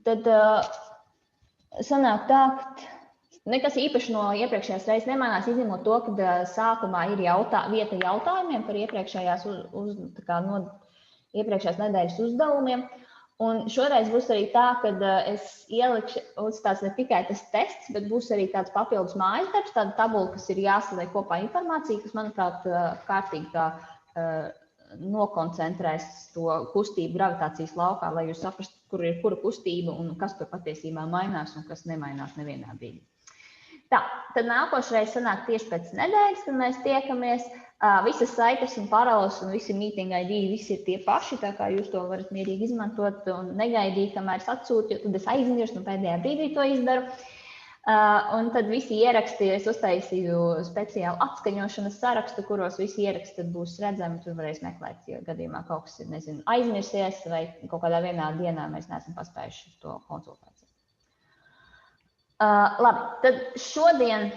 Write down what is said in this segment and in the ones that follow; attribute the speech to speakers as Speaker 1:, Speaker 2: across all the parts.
Speaker 1: tad sanāk tā, ka nekas īpaši no iepriekšējās reizes nemainās, izņemot to, ka sākumā ir vieta jautājumiem par iepriekšējās nedēļas uzdevumiem. Un šoreiz būs arī tā, ka es ielikšu, uzstās ne tikai tas tests, bet būs arī tāds papildus mājas darbs, tāda tabula, kas ir jāsaliek kopā informācija, kas, manuprāt, kārtīgi tā nokoncentrēs to kustību gravitācijas laukā, lai jūs saprastu, kur ir kura kustība un kas tur patiesībā mainās un kas nemainās nevienādīgi. Tā, tad nākošreiz sanāk tieši pēc nedēļas, tad mēs tiekamies. Visas saites un paraules un visi meeting ID, visi ir tie paši, tā kā jūs to varat mierīgi izmantot un negaidīt, kamēr es atsūtu, jo tad es aizmirstu un pēdējā brīdī to izdaru. Un tad visi ieraksti, es uztaisīju speciālu atskaņošanas sarakstu, kuros visi ieraksti būs redzami, tur varēs meklēt, jo gadījumā kaut kas ir, nezinu, aizmirsies vai kaut kādā vienā dienā mēs neesam paspējuši to konsultāciju. Labi, tad šodien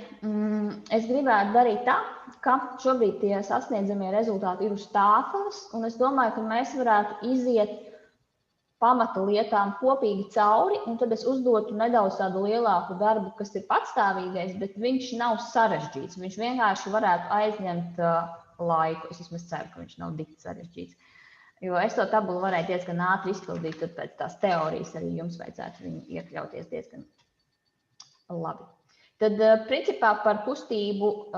Speaker 1: es gribētu darīt tā, ka šobrīd tie sasniedzamie rezultāti ir uz tāfeles, un es domāju, ka mēs varētu iziet pamata lietām kopīgi cauri, un tad es uzdotu nedaudz tādu lielāku darbu, kas ir patstāvīgais, bet viņš nav sarežģīts. Viņš vienkārši varētu aizņemt laiku. Es vismaz ceru, ka viņš nav tik sarežģīts. Jo es to tabulu varēju diezgan ātri izpildīt, tad pēc tās teorijas arī jums vajadzētu viņu iekļauties diezgan labi. Tad, principā, par kustību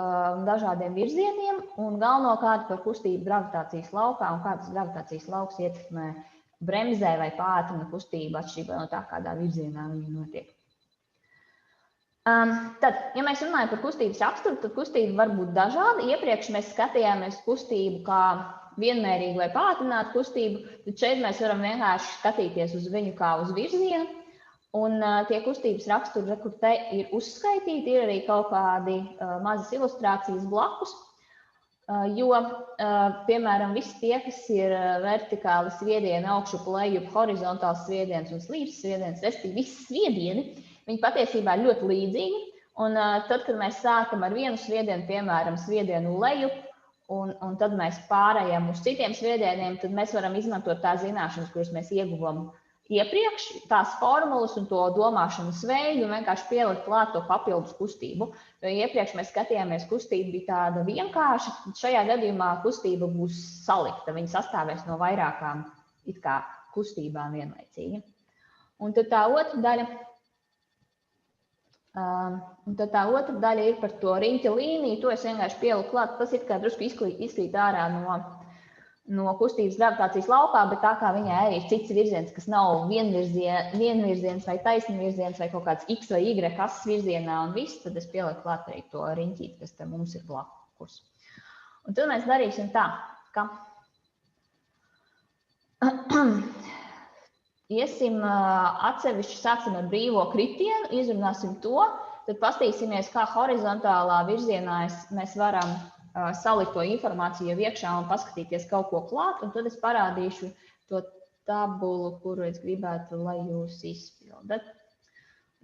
Speaker 1: dažādiem virzieniem un galvenokārt par kustību gravitācijas laukā un kā tas gravitācijas lauks ietekmē bremzē vai pātrina kustību atšķirībā no tā, kādā virzienā viņa notiek. Tad, ja mēs runājam par kustības raksturu, tad kustība var būt dažāda. Iepriekš mēs skatījāmies kustību kā vienmērīgu vai pātrinātu kustību, tad šeit mēs varam vienkārši skatīties uz viņu kā uz virzienu. Un tie kustības raksturi, kur te ir uzskaitīti, ir arī kaut kādi mazas ilustrācijas blakus, jo, piemēram, visi tie, kas ir vertikāli sviedieni, augšup lejup, horizontāls sviediens un slīpes sviediens, respektīvi visi sviedieni, viņi patiesībā ir ļoti līdzīgi. Un tad, kad mēs sākam ar vienu sviedienu, piemēram, sviedienu lejup, un tad mēs pārējām uz citiem sviedieniem, tad mēs varam izmantot tās zināšanas, kuras mēs ieguvām iepriekš, tās formulas un to domāšanas veidu un vienkārši pielikt klāt to papildus kustību. Jo iepriekš mēs skatījāmies, kustība bija tāda vienkārša, tad šajā gadījumā kustība būs salikta. Viņa sastāvēs no vairākām it kā kustībām vienlaicīgi. Un tad tā otra daļa ir par to riņķa līniju. To es vienkārši pieliku klāt. Tas it kā drusku izkrīt ārā no kustības gravitācijas laukā, bet tā kā viņai arī ir cits virziens, kas nav vienvirziens vai taisnvirziens vai kaut kāds X vai Y ases virzienā un viss, tad es pielieku klāt arī to riņķīti, kas te mums ir blakus. Un tad mēs darīsim tā, ka iesim atsevišķi, sāksim ar brīvo kritienu, izrunāsim to, tad pastīsimies, kā horizontālā virzienā mēs varam salikt to informāciju jau iekšā un paskatīties kaut ko klāt, un tad es parādīšu to tabulu, kuru es gribētu, lai jūs izpildat.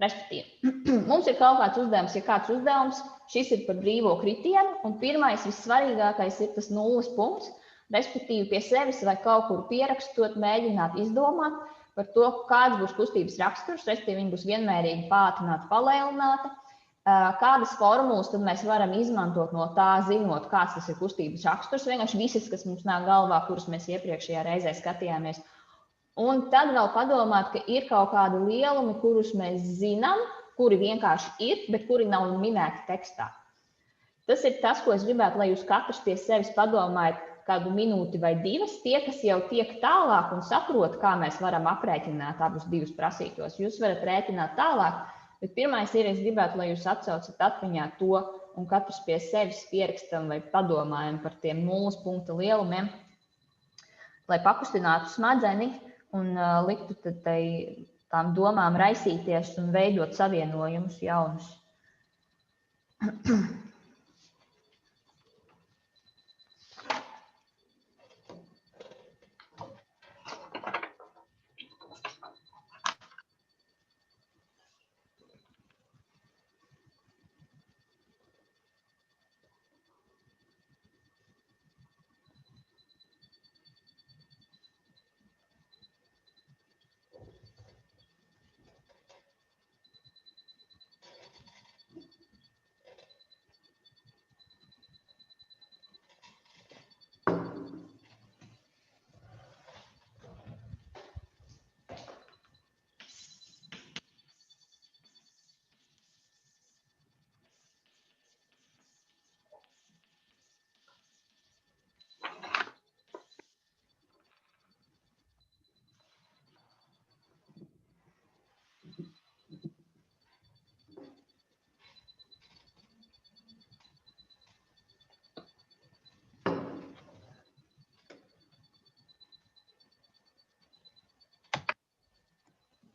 Speaker 1: Respektīvi, mums ir kaut kāds uzdevums, ja kāds uzdevums, šis ir par brīvo kritienu, un pirmais, vissvarīgākais ir tas nulles punkts, respektīvi pie sevis vai kaut kur pierakstot, mēģināt izdomāt par to, kāds būs kustības raksturs, respektīvi viņi būs vienmērīgi pātrināti, palielināti, kādas formulas tad mēs varam izmantot no tā, zinot, kāds tas ir kustības raksturs, vienkārši visas, kas mums nāk galvā, kuras mēs iepriekšējā reizē skatījāmies. Un tad vēl padomāt, ka ir kaut kādi lielumi, kurus mēs zinām, kuri vienkārši ir, bet kuri nav minēti tekstā. Tas ir tas, ko es gribētu, lai jūs katrs pie sevis padomājat kādu minūti vai divas. Tie, kas jau tiek tālāk un saprot, kā mēs varam aprēķināt abus divus prasītos, jūs varat rēķināt tālāk. Bet pirmais ir, es gribētu, lai jūs atcaucat atmiņā to un katrs pie sevis pierakstam vai padomājam par tiem nulles punkta lielumiem, lai pakustinātu smadzeni un liktu tad tām domām raisīties un veidot savienojumus jaunus.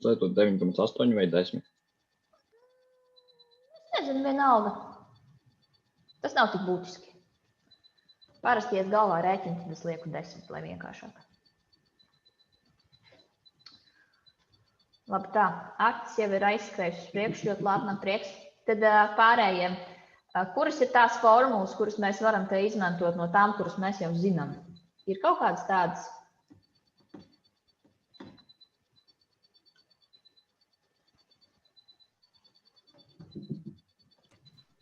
Speaker 2: Lietot 9,8 vai 10?
Speaker 1: Nezinu, vienalga. Tas nav tik būtiski. Parasti, ja es galvā rēķinu, tad es lieku 10, lai vienkāršāk. Labi, tā. Akts jau ir aizskrējušas priekš, ļoti labi, man prieks. Tad pārējiem, kuras ir tās formulas, kuras mēs varam te izmantot no tām, kuras mēs jau zinām? Ir kaut kādas tādas?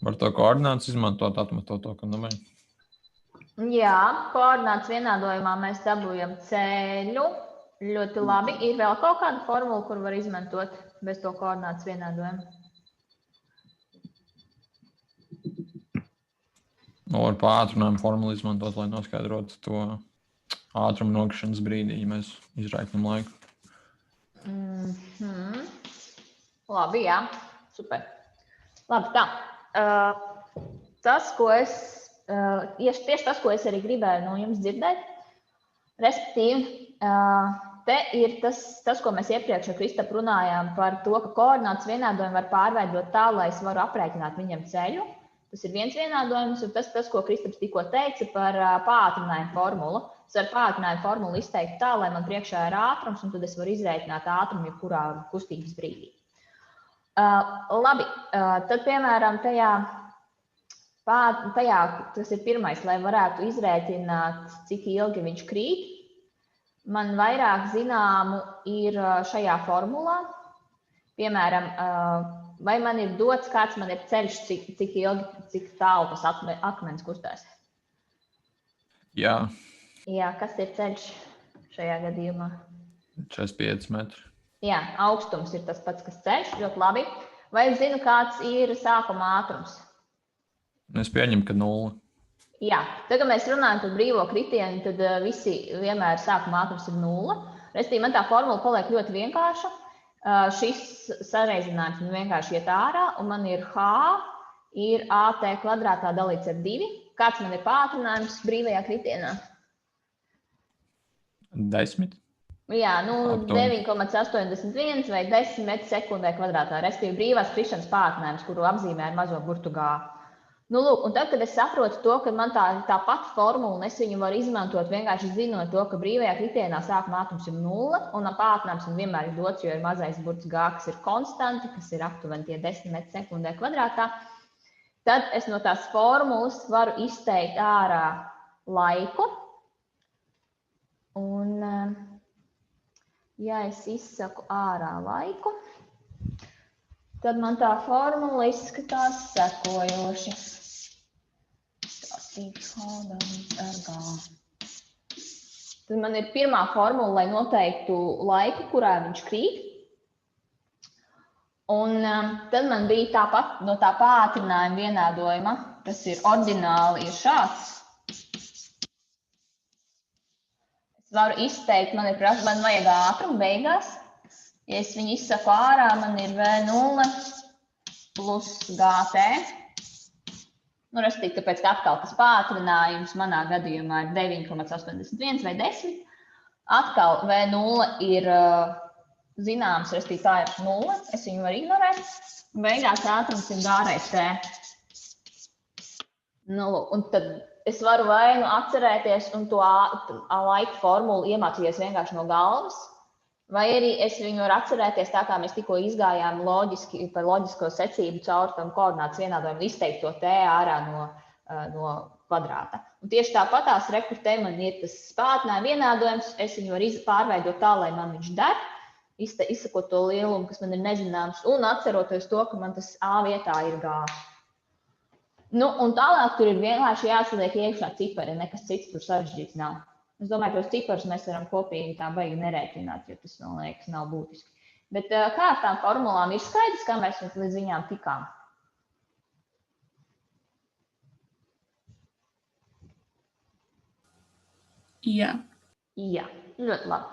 Speaker 3: Var to koordinātus izmantot, atmetot to, ka domāju.
Speaker 1: Jā, koordinātas vienādojumā mēs dabūjam ceļu. Ļoti labi. Ir vēl kaut kāda formula, kur var izmantot bez to koordinātas vienādojumu?
Speaker 3: Var pa ātrumiem formulu izmantot, lai noskaidrotu to ātrumu nokrišanas brīdī, ja mēs izrēķinām laiku.
Speaker 1: Labi, jā. Super. Labi, tā. Tieši tas, ko es arī gribēju no jums dzirdēt, respektīvi, te ir tas, ko mēs iepriekš ar Kristapu runājām par to, ka koordinātas vienādojumu var pārveidot tā, lai es varu aprēķināt viņam ceļu. Tas ir viens vienādojums, un tas, ko Kristaps tikko teica par pātrinājumu formulu. Es varu pātrinājumu formulu izteikt tā, lai man priekšā ir ātrums, un tad es varu izrēķināt ātrumu jebkurā kustības brīdī. Labi, tad, piemēram, tajā, tas ir pirmais, lai varētu izrēķināt, cik ilgi viņš krīt. Man vairāk zināmu ir šajā formulā. Piemēram, vai man ir dots, kāds man ir ceļš, cik ilgi, cik tālu tas akmens kustās?
Speaker 3: Jā.
Speaker 1: Jā, kas ir ceļš šajā gadījumā?
Speaker 3: 45 metri.
Speaker 1: Jā, augstums ir tas pats, kas ceļš, ļoti labi. Vai es zinu, kāds ir sākuma ātrums?
Speaker 3: Es pieņemu, ka 0.
Speaker 1: Jā, tagad mēs runājam par brīvo kritienu, tad visi vienmēr sākuma ātrums ir 0. Restīvi, man tā formula paliek ļoti vienkārša. Šis sareizinājums man vienkārši iet ārā, un man ir H, ir AT kvadrātā dalīts ar 2. Kāds man ir pātrinājums brīvajā kritienā?
Speaker 3: 10.
Speaker 1: Jā, 9,81 vai 10 metri sekundē kvadrātā. Restīvi, brīvās krišanas pātrinājums, kuru apzīmē ar mazo burtu G. Nu, lūk, un tad, kad es saprotu to, ka man tā pati formula, un es viņu varu izmantot vienkārši zinot to, ka brīvajā kritienā sākuma ātrums ir 0, un pātrinājums man vienmēr ir dots, jo ir mazais burts G, kas ir konstanti, kas ir aptuveni tie 10 metri sekundē kvadrātā, tad es no tās formulas varu izteikt ārā laiku. Un, ja es izsaku ārā laiku, tad man tā formula izskatās sekojoši. Tad man ir pirmā formula, lai noteiktu laiku, kurā viņš krīt. Un tad man bija tāpat no tā pātrinājuma vienādojuma, kas ir ordināli, ir šāds. Es varu izteikt, man vajag ātrumu beigās. Ja es viņu izsaku ārā, man ir V0 plus GT. Nu, restīvi, tāpēc, ka atkal tas pātrinājums manā gadījumā ir 9,81 vai 10. Atkal V0 ir zināms, restīvi, tā ir 0. Es viņu varu ignorēt. Beigās ātrums ir gārais T. Nu, un tad es varu vai nu atcerēties un to laika formulu iemācīties vienkārši no galvas, vai arī es viņu varu atcerēties tā, kā mēs tikko izgājām loģiski par loģisko secību caur tam koordinātas vienādojumu izteikt to T ārā no kvadrāta. Un tieši tāpatās te man ir tas pātrinājuma vienādojums, es viņu varu pārveidot tā, lai man viņš der, izsakot to lielumu, kas man ir nezināms, un atceroties to, ka man tas A vietā ir G. Nu, un tālāk tur ir vienkārši jāsaliek iekšā cipari, nekas cits tur sarežģīts nav. Es domāju, ka tos ciparus mēs varam kopīgi tā baigi nerēķināt, jo tas, man liekas, nav būtiski. Bet kā ar tām formulām ir skaidrs, kā mēs līdz viņām tikām?
Speaker 4: Jā.
Speaker 1: Jā, ļoti labi.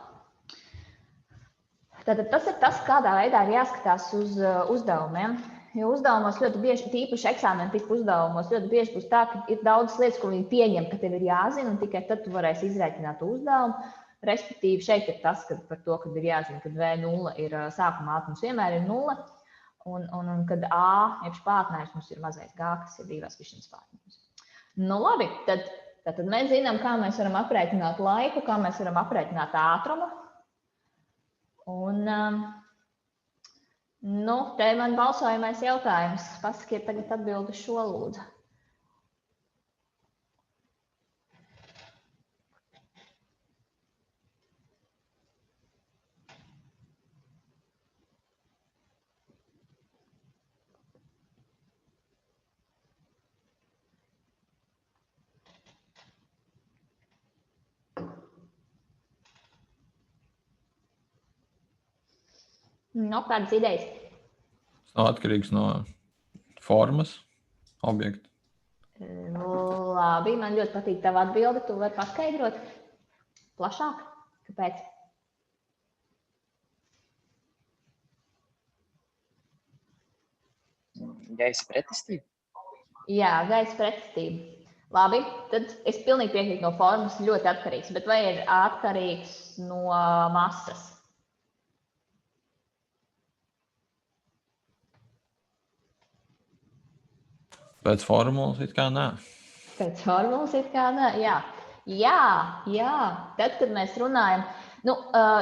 Speaker 1: Tātad tas ir tas, kādā veidā ir jāskatās uz uzdevumiem. Jo uzdevumos ļoti bieži, tīpaši eksāmena tipu uzdevumos, ļoti bieži būs tā, ka ir daudz lietas, ko viņi pieņem, ka tev ir jāzina, un tikai tad tu varēsi izrēķināt uzdevumu. Respektīvi, šeit ir tas, ka par to, kad ir jāzina, ka V0 ir sākuma ātrums vienmēr ir 0, un kad A, jeb pātrinājums mums ir mazais G, kas ir brīvās skrišanas pātrinājums. Nu labi, tad mēs zinām, kā mēs varam aprēķināt laiku, kā mēs varam aprēķināt ātrumu. Un, te man balsojamais jautājums. Pasakiet tagad atbildi šo lūdzu. Kādas idejas?
Speaker 3: Atkarīgs no formas, objekta.
Speaker 1: Labi, man ļoti patīk tava atbilde. Tu vari paskaidrot plašāk? Kāpēc?
Speaker 4: Gaisa pretestība?
Speaker 1: Jā, gaisa pretestība. Labi, tad es pilnīgi piekrītu no formas, ļoti atkarīgs. Bet vai ir atkarīgs no masas?
Speaker 3: Pēc formulas it kā nē.
Speaker 1: Pēc formulas it kā nē, jā. Jā. Tad, kad mēs runājam,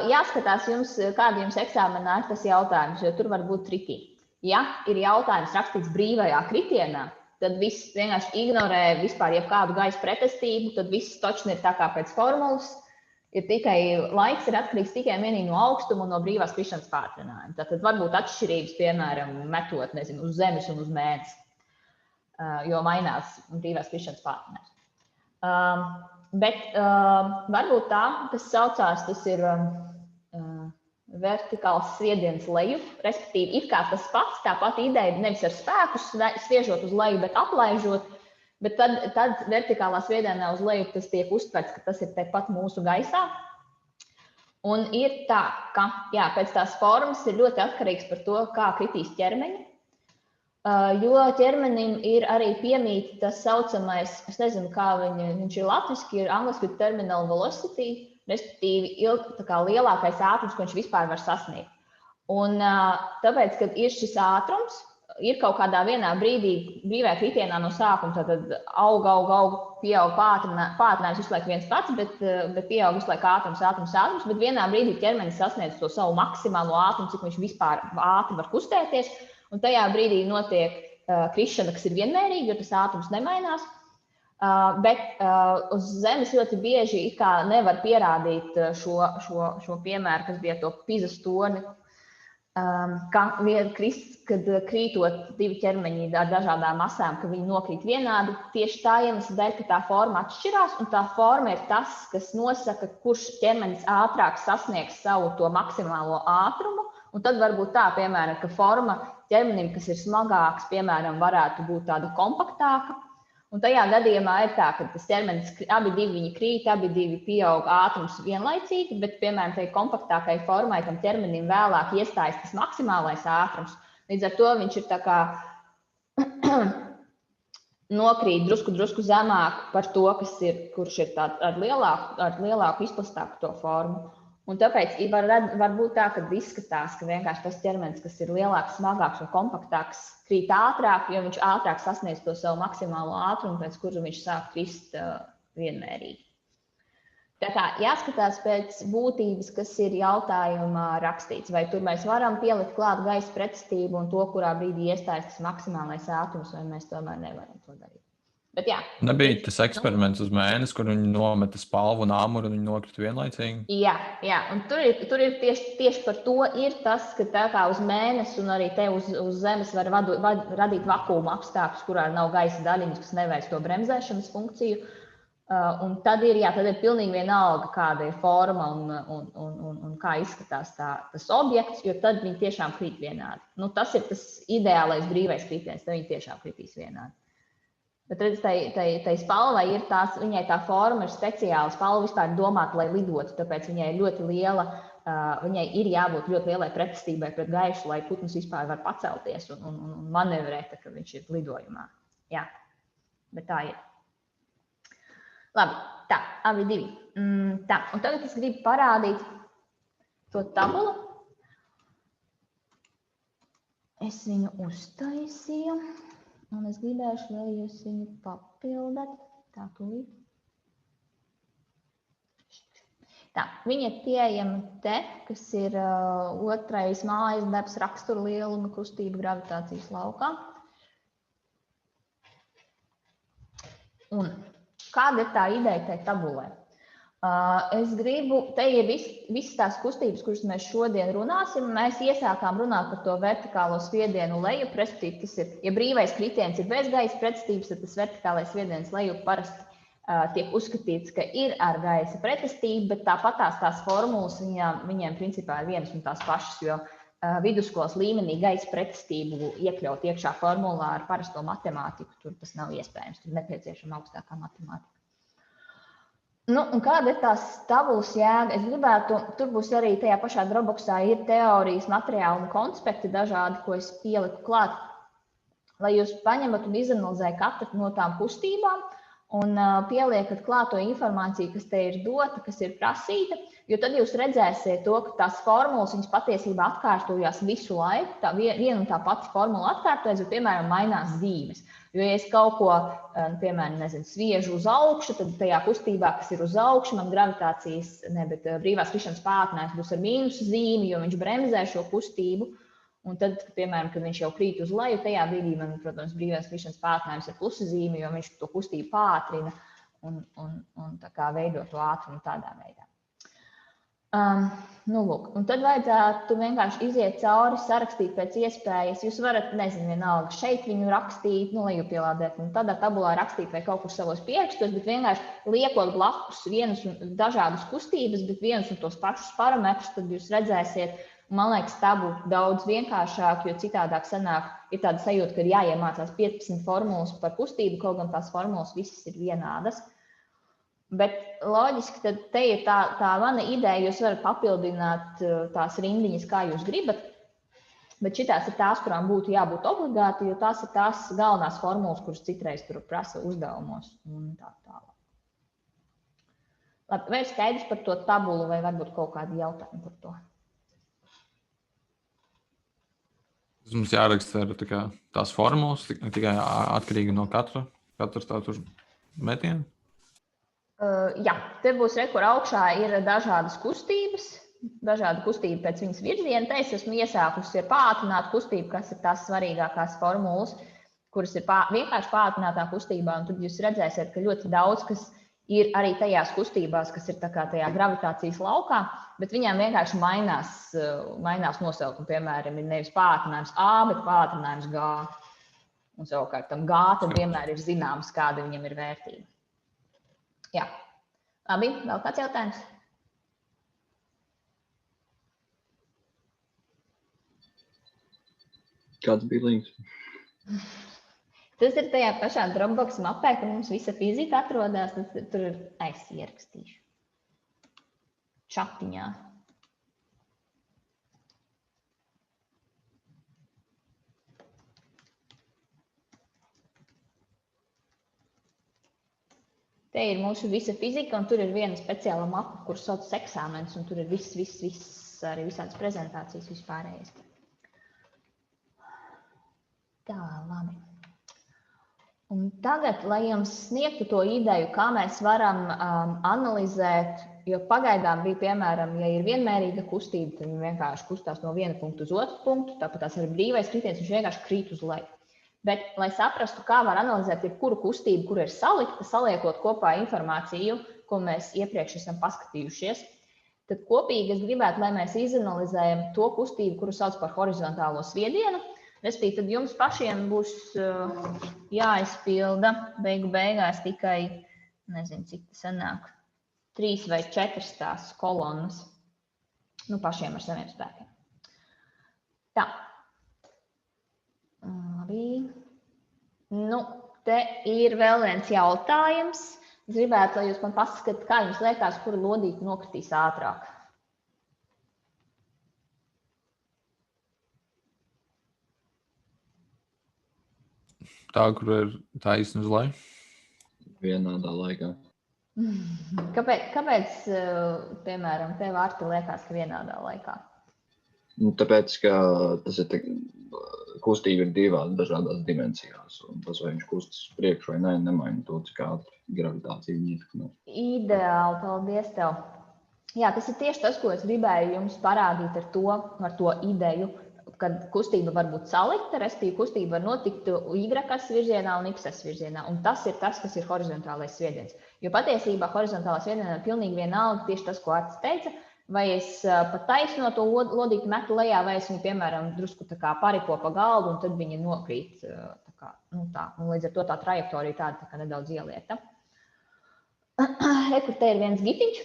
Speaker 1: jāskatās jums, kāda jums eksāmenā ir tas jautājums, jo tur var būt triki. Ja ir jautājums rakstīts brīvajā kritienā, tad viss vienkārši ignorē vispār jebkādu gaisa pretestību, tad viss točni ir tā kā pēc formulas. Laiks ir atkarīgs tikai vienīgi no augstuma un no brīvās skrišanas pātrinājuma. Tad var būt atšķirības, piemēram, metot, uz Zemes un uz Mēnesi. Jo mainās brīvās skrišanas pātrinājums. Bet varbūt tā, tas saucās, tas ir vertikāls sviediens leju, respektīvi it kā tas pats, tā pati ideja nevis ar spēku sviežot uz leju, bet aplaižot, bet tad vertikālā sviedienā uz leju tas tiek uztverts, ka tas ir tepat mūsu gaisā. Un ir tā, ka pēc tās formas ir ļoti atkarīgs par to, kā kritīs ķermeņi. Jo ķermenim ir arī piemīt tas saucamais, es nezinu, kā viņš ir latviski, ir angliski terminal velocity, respektīvi lielākais ātrums, ko viņš vispār var sasniegt. Un tāpēc, kad ir šis ātrums, ir kaut kādā vienā brīdī brīvajā kritienā no sākuma, tad aug, pieaug pātrinājums visu laiku viens pats, bet pieaug visu laiku ātrums, bet vienā brīdī ķermenis sasniedz to savu maksimālo ātrumu, cik viņš vispār ātri var kustēties. Un tajā brīdī notiek krišana, kas ir vienmērīga, jo tas ātrums nemainās. Bet uz Zemes ļoti bieži nevar pierādīt šo piemēru, kas bija to Pizas torni, kad krītot divi ķermeņi ar dažādām masām, ka viņi nokrīt vienādi. Tieši tā iemesla dēļ, ka tā forma atšķirās, un tā forma ir tas, kas nosaka, kurš ķermenis ātrāk sasniegs savu to maksimālo ātrumu. Un tad varbūt tā, piemēram, ka forma ķermenim, kas ir smagāks, piemēram, varētu būt tāda kompaktāka. Un tajā gadījumā ir tā, ka tas ķermenis, abi divi viņi krīt, abi divi pieaug ātrums vienlaicīgi, bet, piemēram, tai kompaktākai formai, tam ķermenim vēlāk iestājas tas maksimālais ātrums. Līdz ar to viņš ir tā kā nokrīt drusku zemāk par to, kurš ir ar lielāku izplastāku to formu. Un tāpēc var būt tā, ka izskatās, ka vienkārši tas ķermenis, kas ir lielāks, smagāks un kompaktāks, krīt ātrāk, jo viņš ātrāk sasniedz to savu maksimālo ātrumu, pēc kura viņš sāk krist vienmērīgi. Tā kā jāskatās pēc būtības, kas ir jautājumā rakstīts, vai tur mēs varam pielikt klāt gaisa pretestību un to, kurā brīdī iestājas tas maksimālais ātrums, vai mēs tomēr nevaram to darīt. Bet jā.
Speaker 3: Nebija tas eksperiments uz Mēnesi, kur viņi nometa spalvu un āmuru un viņi nokrita vienlaicīgi?
Speaker 1: Jā, un tur ir tieši par to ir tas, ka tā kā uz Mēnesi un arī te uz Zemes var radīt vakuuma apstākļus, kurā nav gaisa daļiņas, kas neveic to bremzēšanas funkciju. Un tad ir pilnīgi vienalga, kāda ir forma un kā izskatās tas objekts, jo tad viņi tiešām krīt vienādi. Tas ir tas ideālais brīvais kritiens, tad viņi tiešām kritīs vienādi. Bet tai spalvai ir viņai tā forma ir speciāla. Spalva vispār domāta, lai lidotu, tāpēc viņai ir ļoti liela, viņai ir jābūt ļoti lielai pretestībai pret gaisu, lai putns vispār var pacelties un manevrēt, ka viņš ir lidojumā. Jā, bet tā ir. Labi, tā, abi divi. Tā, un tagad es gribu parādīt to tabulu. Es viņu uztaisīju, un es gribēšu, lai jūs viņu papildat. Tā, tūlīt. Tā, viņa ir pieejama te, kas ir otrais mājas darbs rakstura lieluma kustība gravitācijas laukā. Un kāda ir tā ideja tai tabulē? Es gribu, te ir visas tās kustības, kuras mēs šodien runāsim. Mēs iesākām runāt par to vertikālo spiedienu leju, respektīvi, tas ir, ja brīvais kritiens ir bez gaisa pretestības, tad tas vertikālais spiediens leju parasti tiek uzskatīts, ka ir ar gaisa pretestību, bet tāpatās tās formulas viņiem principā ir vienas un tās pašas, jo vidusskolas līmenī gaisa pretestību iekļaut iekšā formulā ar parasto matemātiku, tur tas nav iespējams, tur nepieciešama augstākā matemātika. Nu, un kāda ir tās tabulas jēga? Es gribētu, tur būs arī tajā pašā Dropboxā ir teorijas materiāli un konspekti dažādi, ko es pieliku klāt, lai jūs paņemat un izanalizējat katru no tām kustībām un pieliekat klāt to informāciju, kas te ir dota, kas ir prasīta, jo tad jūs redzēsiet to, ka tās formulas, viņas patiesībā atkārtojās visu laiku, tā viena un tā pati formula atkārtojas, bet, piemēram, mainās zīmes. Jo, ja es kaut ko, piemēram, sviežu uz augšu, tad tajā kustībā, kas ir uz augšu, man brīvās krišanas pātrinājums būs ar mīnus zīmi, jo viņš bremzē šo kustību. Un tad, piemēram, kad viņš jau krīt uz leju, tajā brīdī man, protams, brīvās krišanas pātrinājums ir plusa zīme, jo viņš to kustību pātrina un tā kā veido to ātrumu tādā veidā. Nu, lūk, un tad vajadzētu vienkārši iziet cauri, sarakstīt pēc iespējas. Jūs varat, vienalga šeit viņu rakstīt, lejupielādēt, un tādā tabulā rakstīt vai kaut kur savos pierakstos, bet vienkārši liekot blakus vienas un dažādas kustības, bet vienus un tos pašus parametrus, tad jūs redzēsiet, man liekas, tā būtu daudz vienkāršāk, jo citādāk sanāk, ir tāda sajūta, ka ir jāiemācās 15 formulas par kustību, kaut gan tās formulas visas ir vienādas. Bet loģiski, tad te ir tā mana ideja, jūs varat papildināt tās rindiņas, kā jūs gribat, bet šitās ir tās, kurām būtu jābūt obligāti, jo tās ir tās galvenās formulas, kuras citreiz tur prasa uzdevumos un tā tālāk. Labi, vai ir skaidrs par to tabulu, vai varbūt kaut kādi jautājumi par to?
Speaker 3: Tas mums jāraksta ar tās formulas, tikai atkarīgi no katras tā tur metiena.
Speaker 1: Jā, te būs kur augšā ir dažādas kustības, dažāda kustība pēc viņas virziena. Te es esmu iesākusi ar pātrinātu kustību, kas ir tās svarīgākās formulas, kuras ir vienkārši pātrinātā kustībā. Un tad jūs redzēsiet, ka ļoti daudz, kas ir arī tajās kustībās, kas ir tā kā tajā gravitācijas laukā, bet viņām vienkārši mainās nosaukumi. Piemēram, ir nevis pātrinājums A, bet pātrinājums G. Un savukārt tam G tad vienmēr ir zināms, kāda viņam ir vērtība. Jā. Labi, vēl kāds jautājums?
Speaker 2: Kāds bija links?
Speaker 1: Tas ir tajā pašā Dropbox mapē, ka mums visa fizika atrodas. Tur es ierakstīšu. Čatiņā. Te ir mūsu visa fizika, un tur ir viena speciāla mapa, kur sauc eksāmenis, un tur ir viss, arī visādas prezentācijas vispārējais. Tā, labi. Un tagad, lai jums sniegtu to ideju, kā mēs varam analizēt, jo pagaidām bija, piemēram, ja ir vienmērīga kustība, tad viņi vienkārši kustās no viena punkta uz otru punktu, tāpat tās arī brīvais kritiens, viņš vienkārši krīt uz leju. Bet, lai saprastu, kā var analizēt jebkuru kustību, kur ir salikta, saliekot kopā informāciju, ko mēs iepriekš esam paskatījušies, tad kopīgi es gribētu, lai mēs izanalizējam to kustību, kuru sauc par horizontālo spiedienu. Respektīvi, tad jums pašiem būs jāizpilda beigās tikai, nezinu, cik tas sanāk, 3 vai 4 tās kolonnas, pašiem ar saviem spēkiem. Tā. Labi. Te ir vēl viens jautājums. Es gribētu, lai jūs man paskatāt, kā jums liekas, kura lodīte nokritīs ātrāk.
Speaker 3: Tā, kur ir taisni uz leju?
Speaker 2: Vienādā laikā.
Speaker 1: Kāpēc piemēram, tev Arti liekas, ka vienādā laikā?
Speaker 2: Tāpēc, ka tas ir kustība ir divās dažādās dimensijās. Un tas, vai viņš kustas priekš vai nemaina to, cik ātri gravitācija ietekmē.
Speaker 1: Ideāli, paldies tev. Jā, tas ir tieši tas, ko es gribēju jums parādīt ar to ideju, kad kustība var būt salikta, respektīvi kustība var notikt Y-as virzienā un X-as virzienā. Un tas ir tas, kas ir horizontālais sviediens. Jo patiesībā horizontālā sviedienā ir pilnīgi vienalga tieši tas, ko Artis teica, vai es pa taisno to lodīti metu lejā, vai es viņu, piemēram, drusku tā kā pariko pa galdu, un tad viņa nokrīt tā. Un līdz ar to tā trajektorija tāda tā kā nedaudz ielieta. Kur te ir viens gitiņš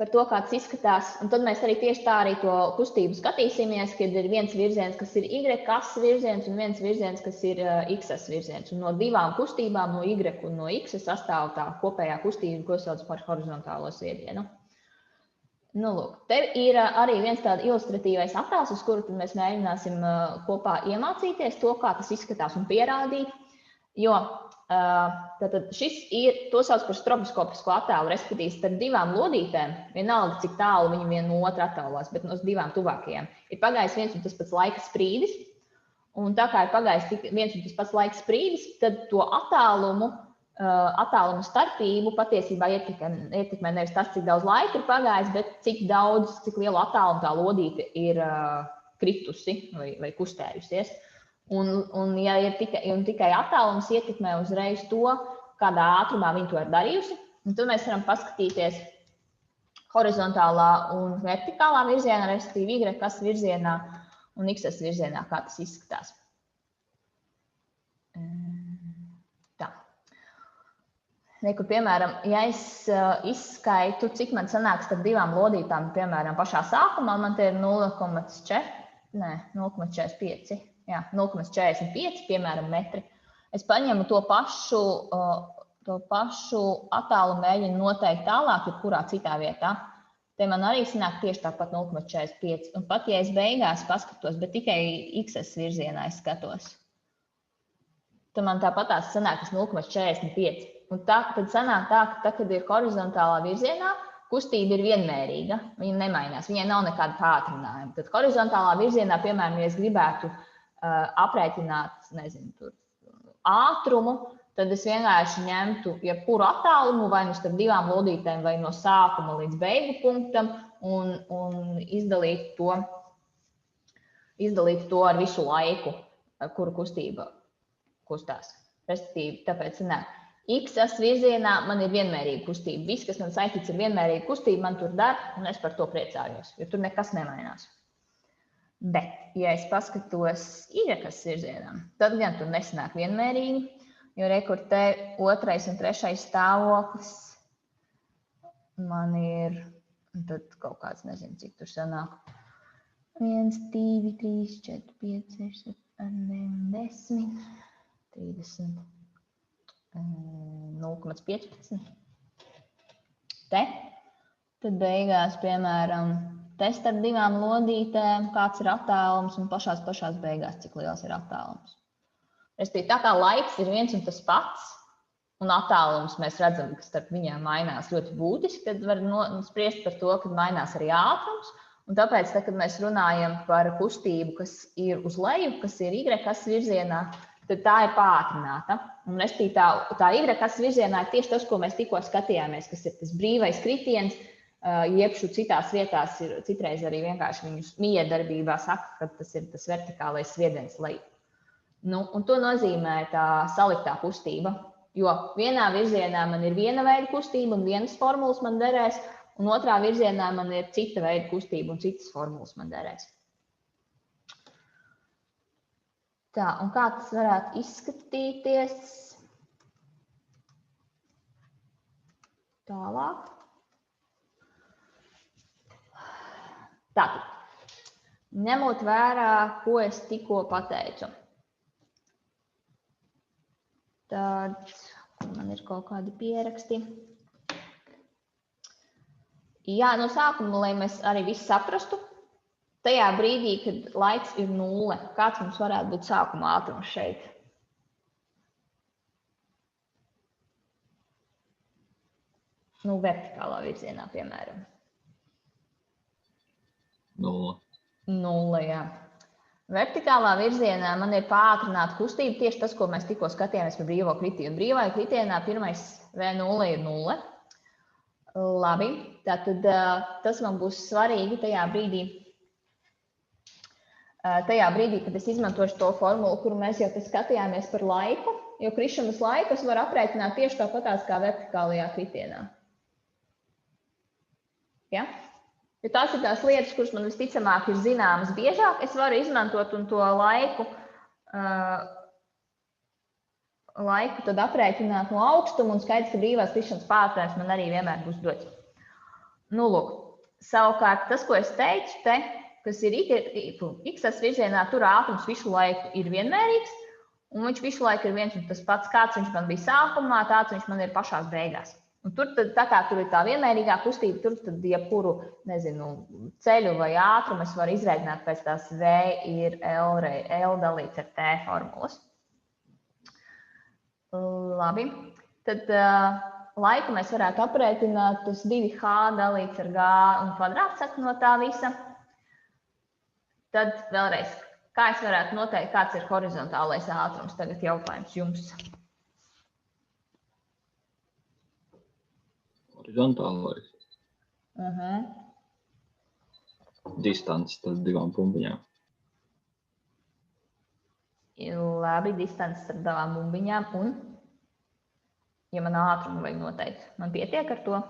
Speaker 1: par to, kā tas izskatās. Un tad mēs arī tieši tā arī to kustību skatīsimies, kad ir viens virziens, kas ir Y-as virziens, un viens virziens, kas ir X-as virziens. Un no divām kustībām, no Y un no X, sastāv tā kopējā kustība, ko sauc par horizontālo sviedienu. Nu, lūk, te ir arī viens tāds ilustratīvais attēls, uz kuru mēs mēģināsim kopā iemācīties to, kā tas izskatās un pierādīt. Jo tātad šis ir, to sauc par stroboskopisko attēlu, respektīvi starp divām lodītēm, vienalga, cik tālu viņi viena no otra attālās, bet no divām tuvākajām, ir pagājis viens un tas pats laika sprīdis. Un tā kā ir pagājis viens un tas pats laika sprīdis, tad to attālumu starpību patiesībā ietekmē nevis tas, cik daudz laika ir pagājis, bet cik lielu attālumu tā lodīte ir kritusi vai kustējusies. Un ja ir tikai attālums ietekmē uzreiz to, kādā ātrumā viņi to ir darījusi, un tad mēs varam paskatīties horizontālā un vertikālā virzienā, respektīvi Y-as virzienā un X-as virzienā, kā tas izskatās. Tā. Reku, piemēram, ja es izskaitu, cik man sanāk starp divām lodītām, piemēram, pašā sākumā, man te ir 0,45. Jā, 0,45, piemēram, metri. Es paņemu to pašu attālumu mēģinu noteikt tālāk, jebkurā citā vietā. Te man arī sanāk tieši tāpat 0,45. Un pat, ja es beigās paskatos, bet tikai X-as virzienā es skatos, tad man tāpatās sanāk 0,45. Un tad sanāk tā, ka kad ir horizontālā virzienā, kustība ir vienmērīga, viņa nemainās, viņai nav nekāda pātrinājuma. Tad horizontālā virzienā, piemēram, ja es gribētu aprēķināt, ātrumu, tad es vienkārši ņemtu jebkuru attālumu vai no starp divām lodītēm vai no sākuma līdz beigu punktam un izdalītu to ar visu laiku, kuru kustība kustās. Respektīvi, tāpēc X-as virzienā man ir vienmērīga kustība. Viss, kas man saistīts ar vienmērīgu kustību, man tur dara, un es par to priecājos, jo tur nekas nemainās. Bet, ja es paskatos Y-as virzienām, tad gan tur nesanāk vienmērīgi, jo rekur te otrais un trešais stāvoklis man ir, tad kaut kāds, nezinu, cik tur sanāk. 1, 2, 3, 4, 5, 6, 7, 10, 30, 0,15. Te, tad beigās, piemēram, te starp divām lodītēm, kāds ir attālums un pašās beigās, cik liels ir attālums. Tā kā laiks ir viens un tas pats, un attālums mēs redzam, ka starp viņām mainās ļoti būtiski, tad var spriest par to, ka mainās arī ātrums. Un tāpēc, kad mēs runājam par kustību, kas ir uz leju, kas ir Y-as virzienā, tad tā ir pātrināta. Un tā Y-as virzienā ir tieši tas, ko mēs tikko skatījāmies, kas ir tas brīvais kritiens, jebšu citās vietās ir citreiz arī vienkārši viņus miedarbībā saka, ka tas ir tas vertikālais sviediens leju. Un to nozīmē tā saliktā kustība, jo vienā virzienā man ir viena veida kustība un vienas formulas man derēs, un otrā virzienā man ir cita veida kustība un citas formulas man derēs. Tā, un kā tas varētu izskatīties tālāk? Tātad, ņemot vērā, ko es tikko pateicu, tad man ir kaut kādi pieraksti. Jā, no sākuma, lai mēs arī visu saprastu, tajā brīdī, kad laiks ir 0, kāds mums varētu būt sākuma ātrums šeit? vertikālā virzienā, piemēram.
Speaker 2: 0.
Speaker 1: Jā. Vertikālā virzienā man ir pātrināta kustība, tieši tas, ko mēs tikko skatījāmies par brīvo kritienu. Brīvajā kritienā pirmais V0 ir 0. Labi, tātad tas man būs svarīgi tajā brīdī, kad es izmantošu to formulu, kuru mēs jau skatījāmies par laiku, jo krišanas laiku es varu aprēķināt tieši tāpatās kā vertikālajā kritienā. Ja? Jo tās ir tās lietas, kuras man visticamāk ir zināmas biežāk, es varu izmantot un to laiku tad aprēķināt no augstuma un skaidrs, ka brīvās krišanas pātrinājums man arī vienmēr būs dots. Nu, lūk, savukārt tas, ko es teicu te, kas ir x virzienā, tur ātrums visu laiku ir vienmērīgs, un viņš visu laiku ir viens un tas pats, kāds viņš man bija sākumā, tāds viņš man ir pašās beigās. Un tur, tā kā tur ir tā vienmērīgā kustība, tur tad jebkuru, ceļu vai ātrumu es varu izrēķināt pēc tās V ir L dalīts ar T formulas. Labi, tad laiku mēs varētu aprēķināt, tas 2H dalīts ar G un kvadrāts saka no tā visa. Tad vēlreiz, kā es varētu noteikt, kāds ir horizontālais ātrums? Tagad jautājums jums.
Speaker 2: Horizontālais. Distance starp divām bumbiņām.
Speaker 1: Labi, distance starp divām bumbiņām. Un, ja man ātrumu vajag noteikt, man pietiek ar to?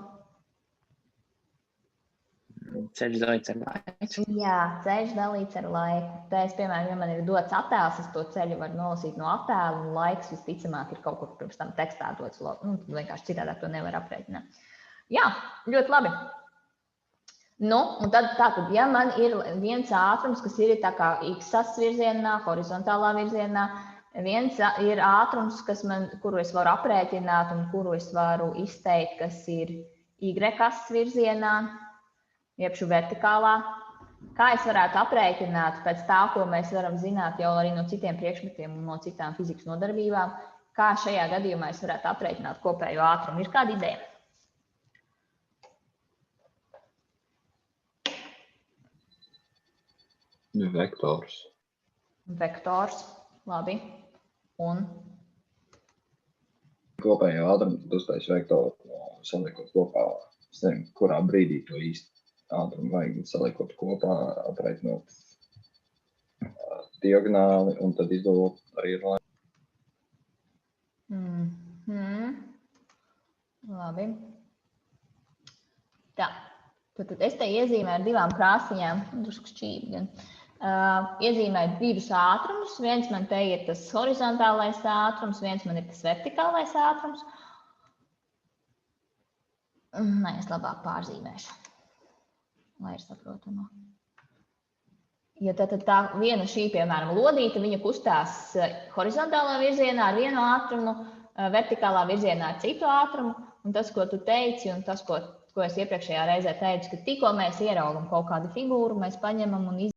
Speaker 4: Ceļš dalīts ar laiku.
Speaker 1: Jā, ceļš dalīts ar laiku. Tā es, piemēram, ja man ir dots attēls, es to ceļu varu nolasīt no attēla, un laiks visticamāk ir kaut kur pirms tam tekstā dots. Tad vienkārši citādāk to nevar aprēķināt. Jā, ļoti labi. Nu, un tad ja man ir viens ātrums, kas ir tā kā x-as virzienā, horizontālā virzienā, viens ir ātrums, kuru es varu aprēķināt un kuru es varu izteikt, kas ir y-as virzienā, jeb vertikālā. Kā es varētu aprēķināt pēc tā, ko mēs varam zināt jau arī no citiem priekšmetiem un no citām fizikas nodarbībām, kā šajā gadījumā es varētu aprēķināt kopējo ātrumu? Ir kāda ideja?
Speaker 2: Vektors.
Speaker 1: Vektors, labi. Un?
Speaker 2: Kopējā ātruma tad uztais vektoru, saliekot kopā, es nezinu, kurā brīdī to īsti ātrumu vajag saliekot kopā, aprēķinot diagonāli un tad izdalot arī ar laiku.
Speaker 1: Labi. Tā, tad es te iezīmēju ar divām krāsiņām, drusku šķīvi gan. Iezīmēju divus ātrumus. Viens man te ir tas horizontālais ātrums, viens man ir tas vertikālais ātrums. Nē, es labāk pārzīmēšu, lai ir saprotama. Ja tad tā viena šī, piemēram, lodīte, viņa kustās horizontālā virzienā ar vienu ātrumu, vertikālā virzienā ar citu ātrumu, un tas, ko tu teici, un tas, ko es iepriekšējā reizē teicu, ka tikko mēs ieraugam kaut kādu figūru, mēs paņemam un